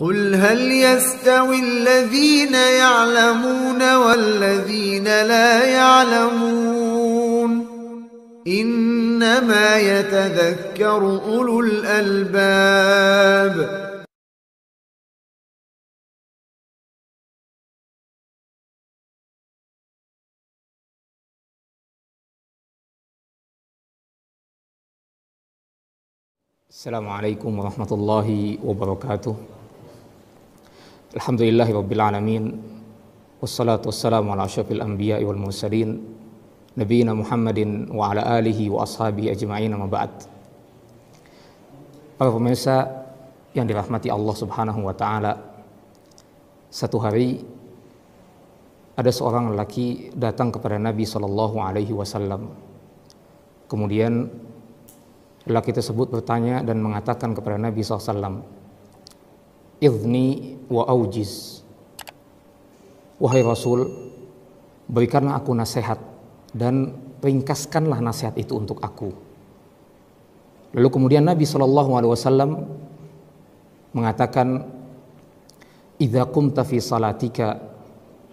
قل هل يستوي الذين يعلمون والذين لا يعلمون إنما يتذكر أولو الألباب. Assalamualaikum warahmatullahi wabarakatuh. Alhamdulillahi rabbil alamin. Wassalatu wassalamu ala asyrafil anbiya'i wal mursalin nabiyina Muhammadin wa ala alihi wa ashabihi ajma'in, amma ba'd. Para pemirsa yang dirahmati Allah Subhanahu wa taala, satu hari ada seorang lelaki datang kepada Nabi sallallahu alaihi wasallam. Kemudian lelaki tersebut bertanya dan mengatakan kepada Nabi SAW, "Idzni wa aujiz." Wahai Rasul, berikanlah aku nasihat dan ringkaskanlah nasihat itu untuk aku. Lalu kemudian Nabi SAW mengatakan, "Idza qumta fi salatika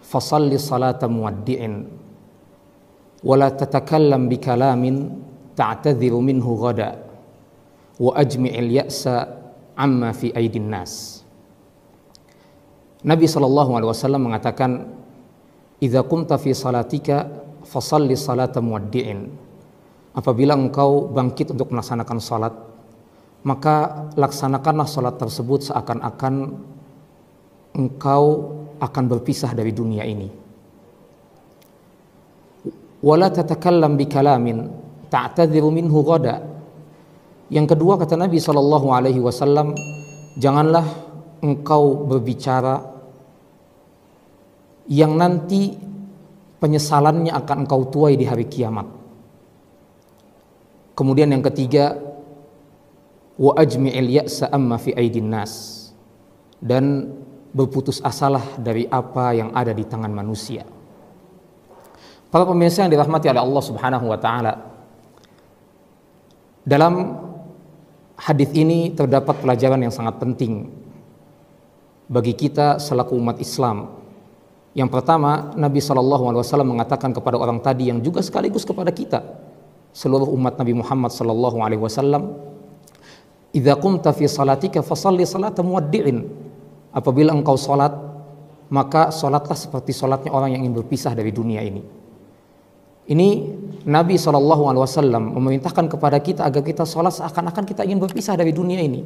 fasalli salata muwaddi'in wa la tatakallam bikalamin ta'tadhiru minhu ghada wa ajmi'il ya'sa amma fi aidin nas." Nabi SAW mengatakan, "Idza qumta fi salatika fasalli salata muwaddi'in." Apabila engkau bangkit untuk melaksanakan salat, maka laksanakanlah salat tersebut seakan-akan engkau akan berpisah dari dunia ini. Wala tatakallam bikalamin ta'tadhiru minhu ghada. Yang kedua, kata Nabi SAW, janganlah engkau berbicara yang nanti penyesalannya akan engkau tuai di hari kiamat. Kemudian yang ketiga, wa ajmi'il ya'sa amma fi aidin nas, dan berputus asalah dari apa yang ada di tangan manusia. Para pemirsa yang dirahmati oleh Allah Subhanahu wa taala, dalam hadis ini terdapat pelajaran yang sangat penting bagi kita selaku umat Islam. Yang pertama, Nabi SAW mengatakan kepada orang tadi yang juga sekaligus kepada kita, seluruh umat Nabi Muhammad SAW, "Idza qumta fi salatika fasalli salata muwaddi'in." Apabila engkau salat, maka salatlah seperti salatnya orang yang ingin berpisah dari dunia ini. Ini Nabi SAW memerintahkan kepada kita agar kita sholat seakan-akan kita ingin berpisah dari dunia ini.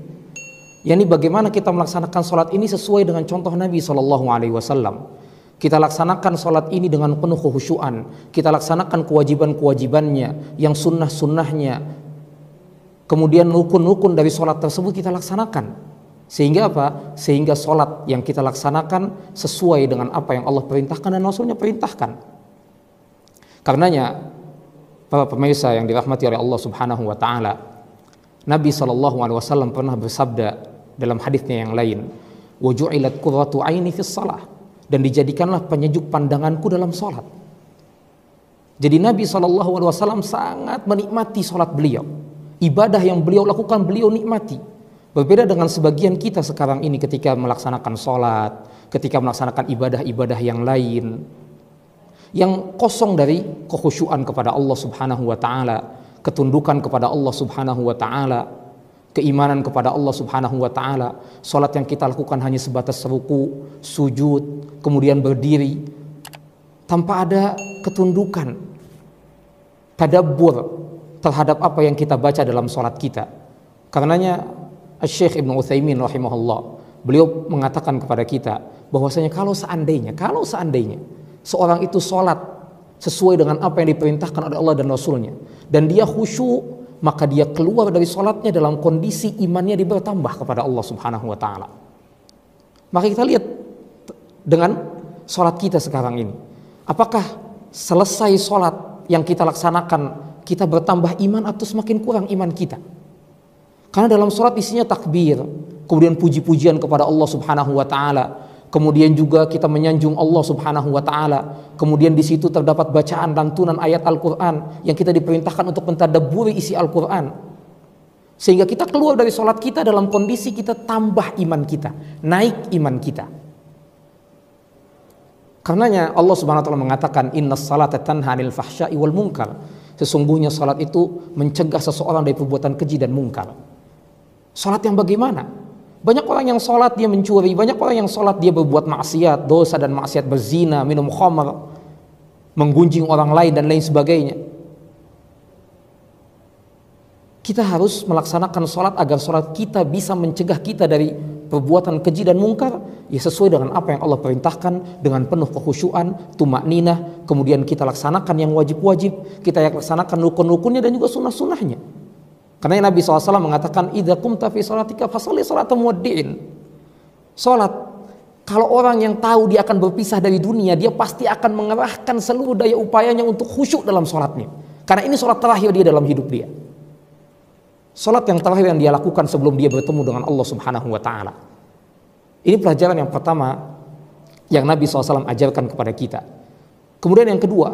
Yani bagaimana kita melaksanakan sholat ini sesuai dengan contoh Nabi SAW. Kita laksanakan sholat ini dengan penuh kekhusyuan. Kita laksanakan kewajiban-kewajibannya, yang sunnah-sunnahnya. Kemudian rukun-rukun dari sholat tersebut kita laksanakan. Sehingga apa? Sehingga sholat yang kita laksanakan sesuai dengan apa yang Allah perintahkan dan Rasulnya perintahkan. Karenanya, para pemirsa yang dirahmati oleh Allah Subhanahu wa taala, Nabi SAW pernah bersabda dalam hadisnya yang lain, "Wa ju'ilat qurratu 'aini fis shalah." Dan dijadikanlah penyejuk pandanganku dalam salat. Jadi Nabi SAW sangat menikmati salat beliau. Ibadah yang beliau lakukan beliau nikmati. Berbeda dengan sebagian kita sekarang ini ketika melaksanakan salat, ketika melaksanakan ibadah-ibadah yang lain, yang kosong dari kekhusyuan kepada Allah Subhanahu wa taala, ketundukan kepada Allah Subhanahu wa taala, keimanan kepada Allah Subhanahu wa taala. Salat yang kita lakukan hanya sebatas ruku, sujud, kemudian berdiri tanpa ada ketundukan, tadabbur terhadap apa yang kita baca dalam salat kita. Karenanya Syekh Ibnu Utsaimin rahimahullah, beliau mengatakan kepada kita bahwasanya kalau seandainya seorang itu sholat sesuai dengan apa yang diperintahkan oleh Allah dan Rasulnya, dan dia khusyuk, maka dia keluar dari sholatnya dalam kondisi imannya bertambah kepada Allah Subhanahu wa taala. Maka kita lihat dengan sholat kita sekarang ini, apakah selesai sholat yang kita laksanakan kita bertambah iman atau semakin kurang iman kita? Karena dalam sholat isinya takbir, kemudian puji-pujian kepada Allah Subhanahu wa taala, kemudian juga kita menyanjung Allah Subhanahu wa taala. Kemudian di situ terdapat bacaan lantunan ayat Al-Qur'an yang kita diperintahkan untuk mentadabburi isi Al-Qur'an. Sehingga kita keluar dari sholat kita dalam kondisi kita tambah iman kita, naik iman kita. Karenanya Allah Subhanahu wa taala mengatakan innas salata tanha 'anil fahsya'i wal munkar. Sesungguhnya salat itu mencegah seseorang dari perbuatan keji dan mungkar. Salat yang bagaimana? Banyak orang yang salat dia mencuri, banyak orang yang salat dia berbuat maksiat, dosa dan maksiat, berzina, minum khamr, menggunjing orang lain dan lain sebagainya. Kita harus melaksanakan salat agar salat kita bisa mencegah kita dari perbuatan keji dan mungkar, ya sesuai dengan apa yang Allah perintahkan, dengan penuh kekhusyuan, tumakninah, kemudian kita laksanakan yang wajib-wajib, kita laksanakan rukun-rukunnya dan juga sunnah-sunnahnya. Karena Nabi SAW mengatakan, idza qumta fi shalatika fasholli sholata muwaddi'in. Salat, kalau orang yang tahu dia akan berpisah dari dunia, dia pasti akan mengerahkan seluruh daya upayanya untuk khusyuk dalam salatnya. Karena ini salat terakhir dia dalam hidup dia. Salat yang terakhir yang dia lakukan sebelum dia bertemu dengan Allah Subhanahu wa taala. Ini pelajaran yang pertama yang Nabi SAW ajarkan kepada kita. Kemudian yang kedua,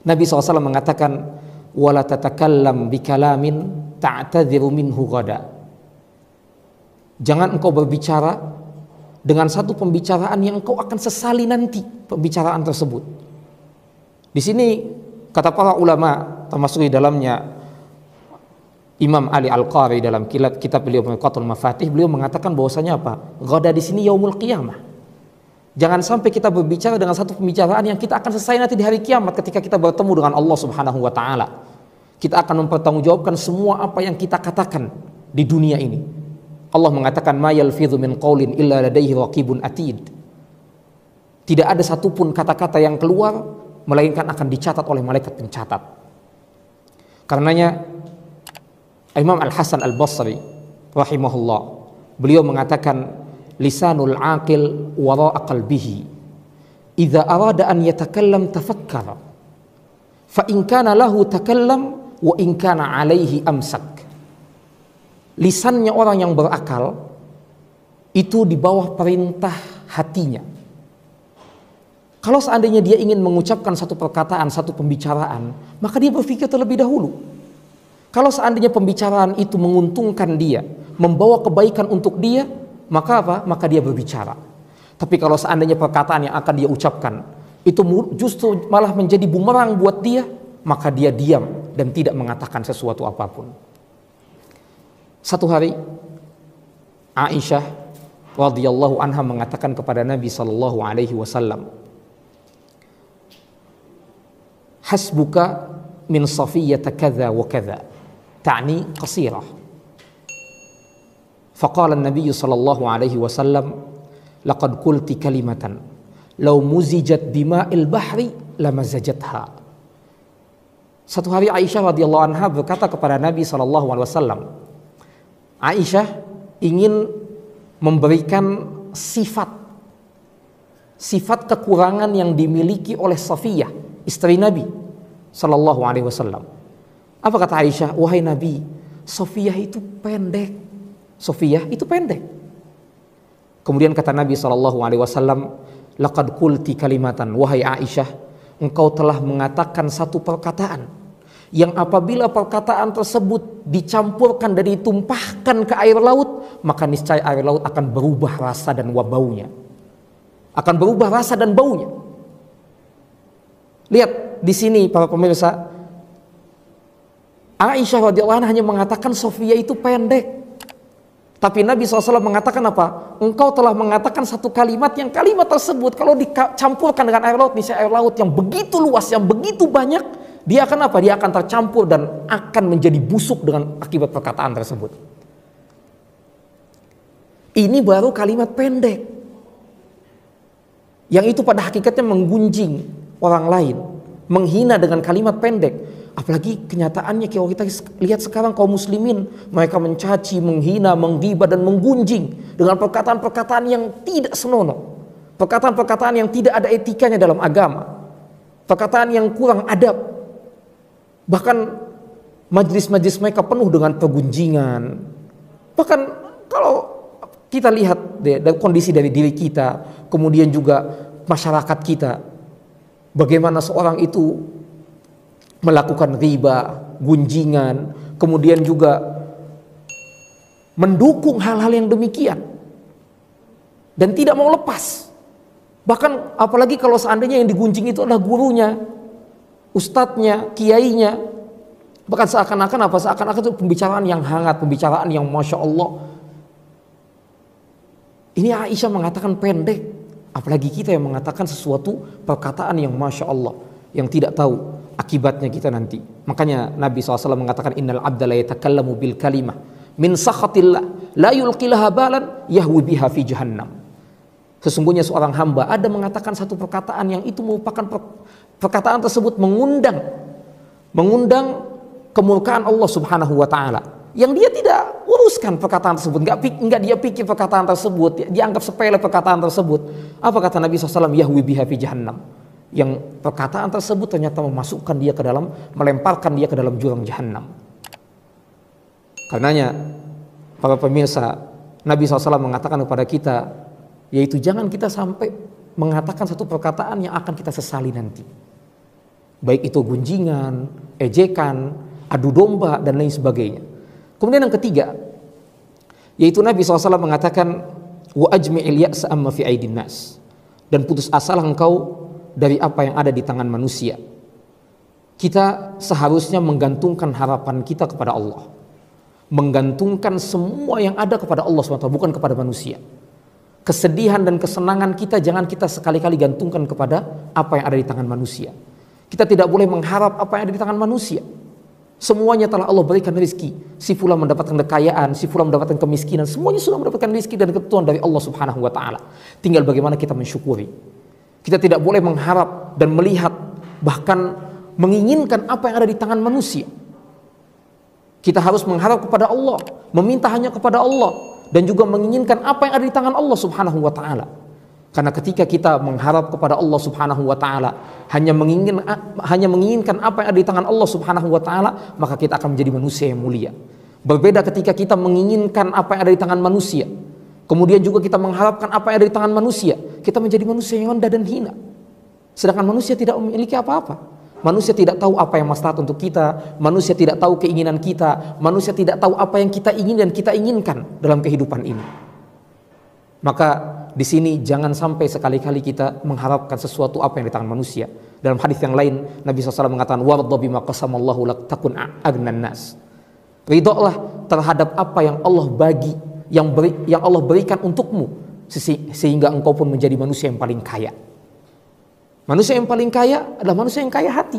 Nabi SAW mengatakan, wala tatakallam bikalamin ta'tadhiru minhu ghada. Jangan engkau berbicara dengan satu pembicaraan yang engkau akan sesali nanti pembicaraan tersebut. Di sini kata para ulama, termasuk di dalamnya Imam Ali Al-Qari dalam kitab beliau Mirqatul Mafatih, beliau mengatakan bahwasanya apa? Ghada di sini yaumul qiyamah. Jangan sampai kita berbicara dengan satu pembicaraan yang kita akan selesai nanti di hari kiamat ketika kita bertemu dengan Allah Subhanahu wa taala. Kita akan mempertanggungjawabkan semua apa yang kita katakan di dunia ini. Allah mengatakan ma yalfidhu min qaulin illa ladaihi raqibun atid. Tidak ada satupun kata-kata yang keluar melainkan akan dicatat oleh malaikat pencatat. Karenanya Imam Al-Hasan Al-Basri rahimahullah, beliau mengatakan lisanul aqil wara'a qalbihi idza arada an yatakallam tafakkara fa in kana lahu takallam wa in kana alaihi amsak. Lisannya orang yang berakal itu di bawah perintah hatinya. Kalau seandainya dia ingin mengucapkan satu perkataan, satu pembicaraan, maka dia berpikir terlebih dahulu. Kalau seandainya pembicaraan itu menguntungkan dia, membawa kebaikan untuk dia, maka apa? Maka dia berbicara. Tapi kalau seandainya perkataan yang akan dia ucapkan itu justru malah menjadi bumerang buat dia, maka dia diam dan tidak mengatakan sesuatu apapun. Satu hari Aisyah radhiyallahu anha mengatakan kepada Nabi sallallahu alaihi wasallam, hasbuka min safiyyata kadza wa kadza, ta'ni qasirah. Faqala an-nabiy sallallahu alaihi wasallam, laqad qulti kalimatan law muzijat bima'il bahri lamazajatha. Satu hari Aisyah radhiyallahu anha berkata kepada Nabi sallallahu alaihi wasallam, Aisyah ingin memberikan sifat kekurangan yang dimiliki oleh Safiyah, istri Nabi sallallahu alaihi wasallam. Apa kata Aisyah? Wahai Nabi, Safiyah itu pendek. Safiyah itu pendek. Kemudian kata Nabi sallallahu alaihi wasallam, laqad qulti kalimatan, wahai Aisyah, engkau telah mengatakan satu perkataan yang apabila perkataan tersebut dicampurkan dan ditumpahkan ke air laut, maka niscaya air laut akan berubah rasa dan baunya. Akan berubah rasa dan baunya. Lihat di sini para pemirsa, Aisyah radhiyallahu anha hanya mengatakan Safiyah itu pendek. Tapi Nabi SAW mengatakan apa? Engkau telah mengatakan satu kalimat yang kalimat tersebut kalau dicampurkan dengan air laut, niscaya air laut yang begitu luas, yang begitu banyak, dia akan apa? Dia akan tercampur dan akan menjadi busuk dengan akibat perkataan tersebut. Ini baru kalimat pendek, yang itu pada hakikatnya menggunjing orang lain, menghina dengan kalimat pendek. Apalagi kenyataannya kalau kita lihat sekarang kaum muslimin, mereka mencaci, menghina, menggibah dan menggunjing dengan perkataan-perkataan yang tidak senonoh, perkataan-perkataan yang tidak ada etikanya dalam agama, perkataan yang kurang adab. Bahkan majlis-majlis mereka penuh dengan pergunjingan. Bahkan kalau kita lihat dari kondisi dari diri kita, kemudian juga masyarakat kita, bagaimana seorang itu melakukan riba, gunjingan, kemudian juga mendukung hal-hal yang demikian dan tidak mau lepas. Bahkan apalagi kalau seandainya yang digunjing itu adalah gurunya, ustadznya, kiainya, bahkan seakan-akan itu pembicaraan yang hangat, pembicaraan yang masya Allah. Ini Aisyah mengatakan pendek, apalagi kita yang mengatakan sesuatu perkataan yang masya Allah, yang tidak tahu akibatnya kita nanti. Makanya Nabi SAW mengatakan innal abda la yatakallamu bil kalimah min sakhatillah la yulqilaha balan yahwi biha fi jahannam. Sesungguhnya seorang hamba ada mengatakan satu perkataan yang itu merupakan perkataan tersebut mengundang kemurkaan Allah Subhanahu wa taala, yang dia tidak uruskan perkataan tersebut, enggak dia pikir perkataan tersebut, dia anggap sepele perkataan tersebut. Apa kata Nabi SAW? Yahwi biha fi jahannam. Yang perkataan tersebut ternyata memasukkan dia ke dalam, melemparkan dia ke dalam jurang jahannam. Karenanya para pemirsa, Nabi SAW mengatakan kepada kita, yaitu jangan kita sampai mengatakan satu perkataan yang akan kita sesali nanti. Baik itu gunjingan, ejekan, adu domba, dan lain sebagainya. Kemudian yang ketiga, yaitu Nabi SAW mengatakan wa ajmi'il ya'sa amma fi aidin nas, dan putus asalah engkau dari apa yang ada di tangan manusia. Kita seharusnya menggantungkan harapan kita kepada Allah, menggantungkan semua yang ada kepada Allah SWT, bukan kepada manusia. Kesedihan dan kesenangan kita jangan kita sekali-kali gantungkan kepada apa yang ada di tangan manusia. Kita tidak boleh mengharap apa yang ada di tangan manusia. Semuanya telah Allah berikan rezeki. Si fulan mendapatkan kekayaan, si fulan mendapatkan kemiskinan, semuanya sudah mendapatkan rezeki dan ketentuan dari Allah Subhanahu wa taala. Tinggal bagaimana kita mensyukuri. Kita tidak boleh mengharap dan melihat, bahkan menginginkan apa yang ada di tangan manusia. Kita harus mengharap kepada Allah, meminta hanya kepada Allah, dan juga menginginkan apa yang ada di tangan Allah Subhanahu wa taala. Karena ketika kita mengharap kepada Allah Subhanahu wa taala, hanya menginginkan apa yang ada di tangan Allah Subhanahu wa taala, maka kita akan menjadi manusia yang mulia. Berbeda ketika kita menginginkan apa yang ada di tangan manusia, kemudian juga kita mengharapkan apa yang ada di tangan manusia, kita menjadi manusia yang rendah dan hina. Sedangkan manusia tidak memiliki apa-apa. Manusia tidak tahu apa yang maslahat untuk kita, manusia tidak tahu keinginan kita, manusia tidak tahu apa yang kita ingin dan kita inginkan dalam kehidupan ini. Maka di sini jangan sampai sekali-kali kita mengharapkan sesuatu apa yang di tangan manusia. Dalam hadis yang lain Nabi SAW mengatakan warda bima qasamallahu lak takun agnan nas. Ridholah terhadap apa yang Allah bagi, yang Allah berikan untukmu, sehingga engkau pun menjadi manusia yang paling kaya. Manusia yang paling kaya adalah manusia yang kaya hati.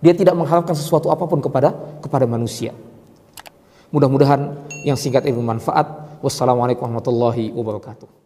Dia tidak mengharapkan sesuatu apapun kepada manusia. Mudah-mudahan yang singkat ini bermanfaat. Wassalamualaikum warahmatullahi wabarakatuh.